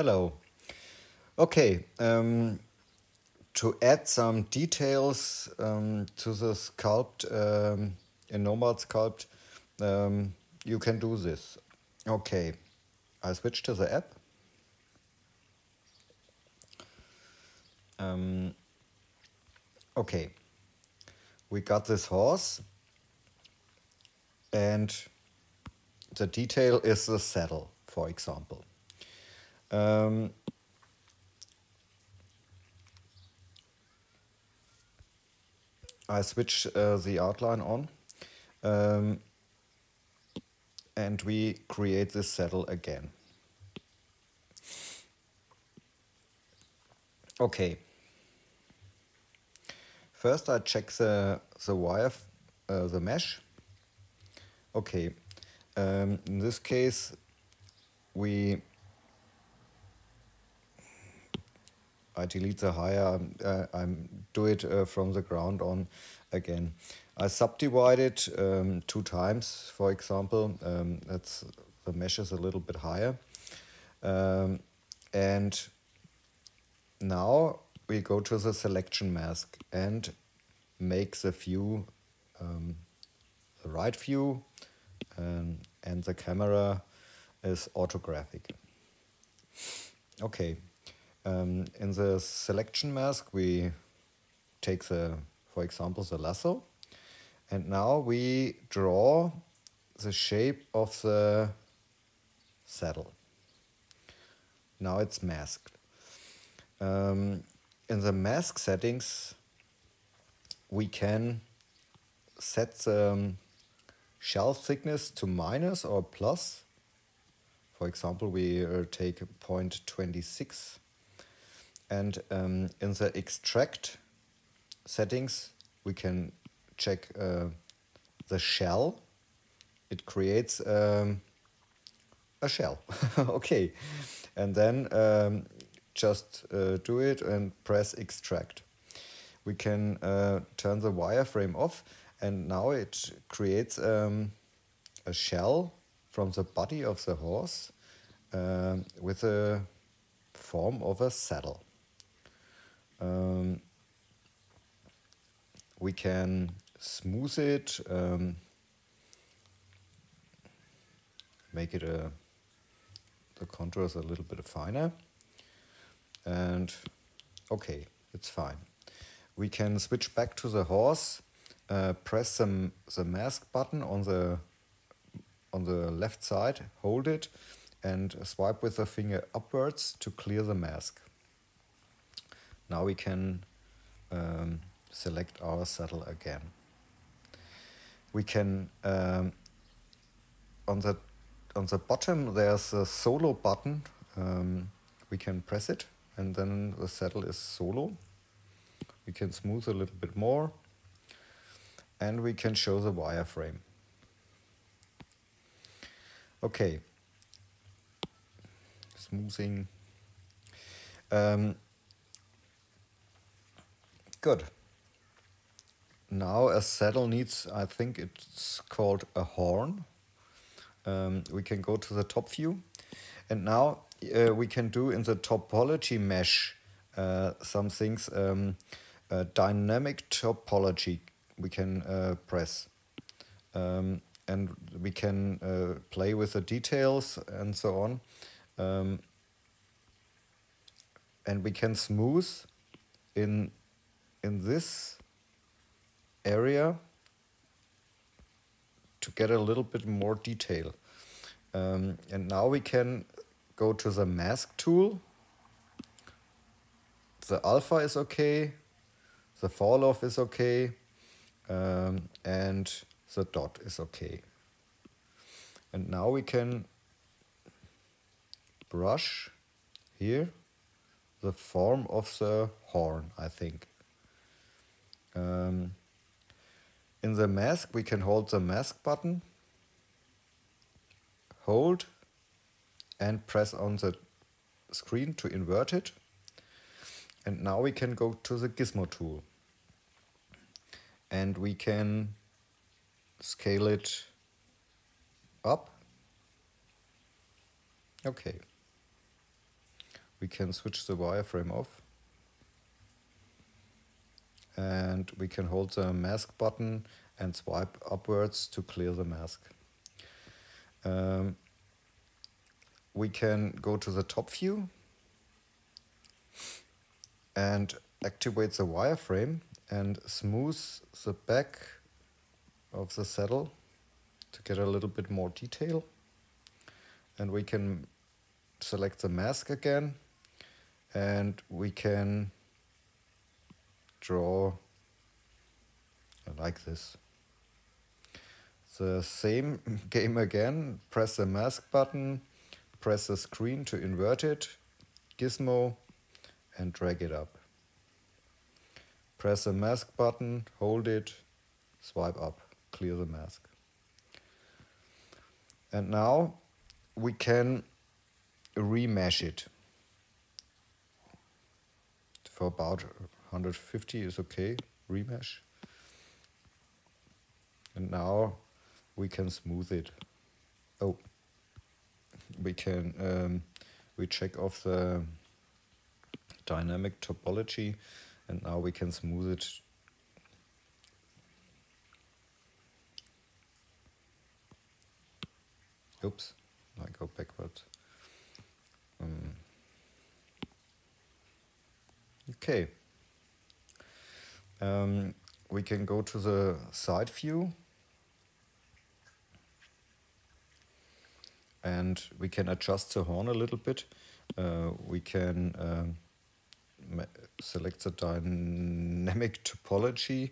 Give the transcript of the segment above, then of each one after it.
Hello. Okay, to add some details to the sculpt in Nomad Sculpt, you can do this. Okay, I switch to the app. Okay, we got this horse, and the detail is the saddle, for example. I switch the outline on, and we create this saddle again. Okay. First, I check the wire, the mesh. Okay. In this case, I delete the higher. I do it from the ground on again. I subdivide it 2 times, for example. That's the mesh is a little bit higher, and now we go to the selection mask and make the view, the right view, and the camera is orthographic. Okay, in the selection mask we take for example, the lasso, and now we draw the shape of the saddle. Now it's masked. In the mask settings, we can set the shell thickness to minus or plus. For example, we take 0.26. And in the extract settings, we can check the shell. It creates a shell. Okay. And then just do it and press extract. We can turn the wireframe off, and now it creates a shell from the body of the horse with a form of a saddle. We can smooth it, make it the contours a little bit finer, and okay, it's fine. We can switch back to the horse, press the mask button on the left side, hold it, and swipe with the finger upwards to clear the mask. Now we can select our saddle again. We can on the bottom there's a solo button. We can press it, and then the saddle is solo. We can smooth a little bit more, and we can show the wireframe. Okay, smoothing. Good. Now a saddle needs, I think it's called a horn. We can go to the top view, and now we can do in the topology mesh some things. Dynamic topology we can press, and we can play with the details and so on, and we can smooth in this area to get a little bit more detail. And now we can go to the mask tool. The alpha is okay, the fall off is okay, and the dot is okay. And now we can brush here the form of the horn, I think. In the mask, we can hold the mask button, hold, and press on the screen to invert it. And now we can go to the gizmo tool, and we can scale it up. Okay. we can switch the wireframe off. And we can hold the mask button and swipe upwards to clear the mask. We can go to the top view and activate the wireframe and smooth the back of the saddle to get a little bit more detail. And we can select the mask again, and we can draw like this. The same game again. Press the mask button, press the screen to invert it, gizmo, and drag it up. Press the mask button, hold it, swipe up, clear the mask. And now we can remesh it. For about 150 is okay, remesh. And now we can smooth it. Oh, we can we check off the dynamic topology, and now we can smooth it. Oops, I go backwards. Okay. We can go to the side view, and we can adjust the horn a little bit. We can select the dynamic topology,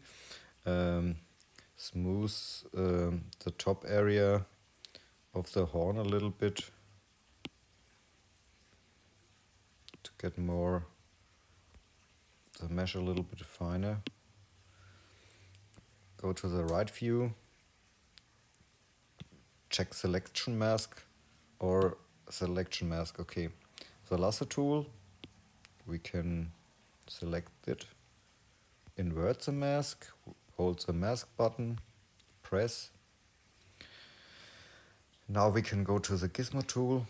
smooth the top area of the horn a little bit to get more the mesh a little bit finer. Go to the right view, check selection mask or selection mask. Okay, the lasso tool, we can select it, invert the mask, hold the mask button, press. Now we can go to the gizmo tool,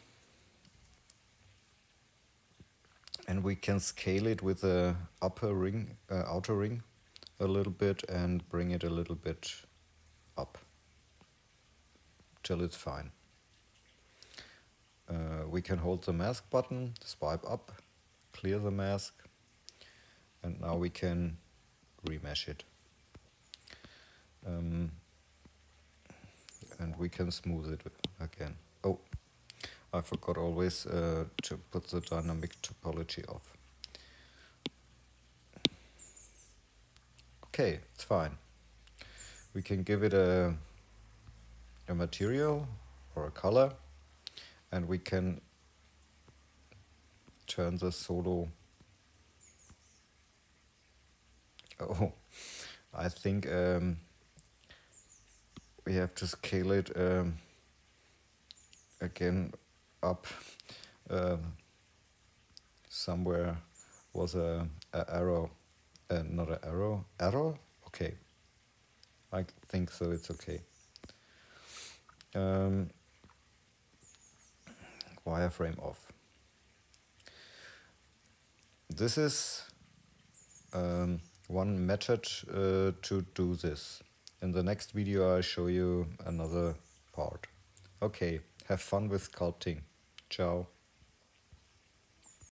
and we can scale it with the upper ring, outer ring a little bit, and bring it a little bit up till it's fine. We can hold the mask button, swipe up, clear the mask, and now we can remesh it. And we can smooth it again. Oh, I forgot always to put the dynamic topology off. Okay, it's fine. We can give it a material or a color, and we can turn the solo. Oh, I think we have to scale it again up. Somewhere was a arrow, not an arrow. Arrow? Okay. I think so, it's okay. Wireframe off. This is one method to do this. In the next video I'll show you another part. Okay, have fun with sculpting. Ciao.